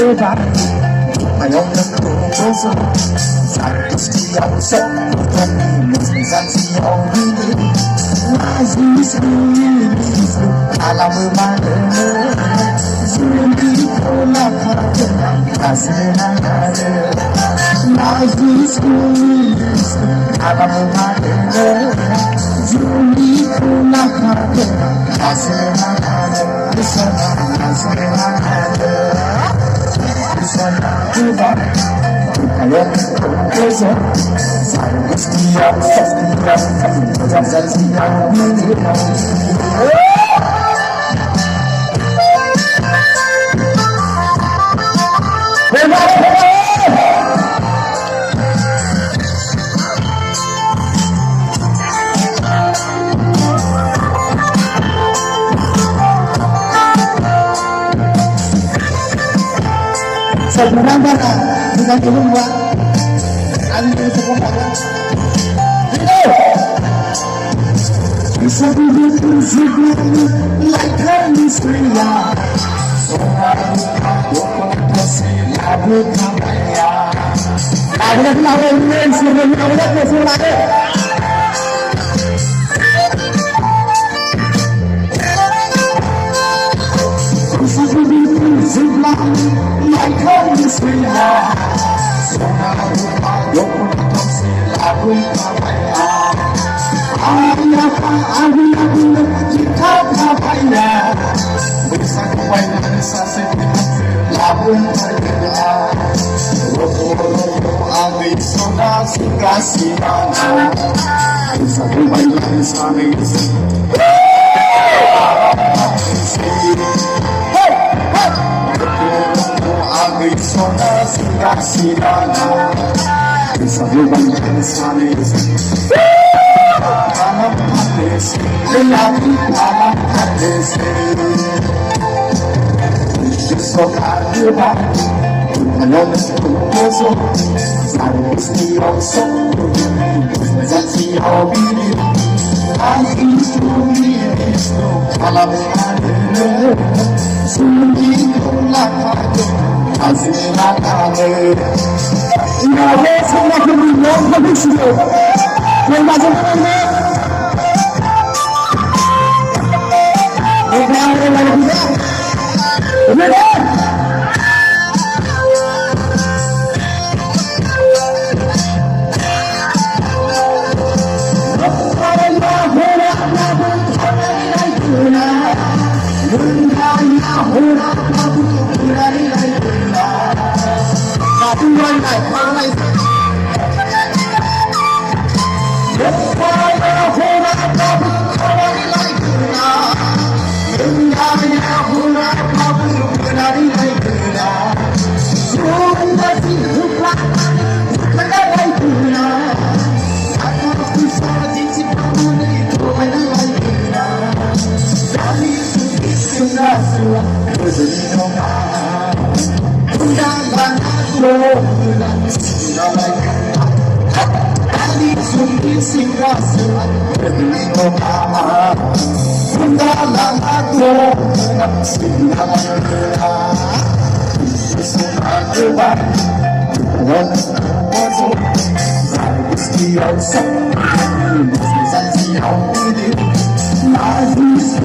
nazywa majątek głosu. Zakościał sobie mobilizacją winy. Nazwisk ministru, alamy mamy. Zumi Polaka, kasy na nade. Nazwisk ministru, alamy mamy. Zumi Polaka, kasy na nade. Kasy na nade. Sana chyba majątek głosu. Zakościał sobie mobilizacją winy. Sebenarnya bukan belum buat ambil sekolah. Bisa begitu segini like Nisriya. Soal aku masih lagu kamaya. Lagu lagu ini sebenarnya lagu masih lagu. Bisa begitu segini like Nisriya. Soal aku masih lagu kamaya. Aku kita kapaya. Bisa kapaya sa labong kaya. Aku sudah kasih mana. Bisa kapaya sa aku sudah kasih mana. Bisa kapaya sa alam hadis, lelaki alam hadis. Besok ada majątek głosu. Zakościał sobie mobilizacją winy. Nazwisk ministru, alamy mamy. Zumi Polaka, kasy na nade. Inawe sama kemulung habisyo. Yang macam mana? Ini ada lagi tak? Ini dah. Nazwisk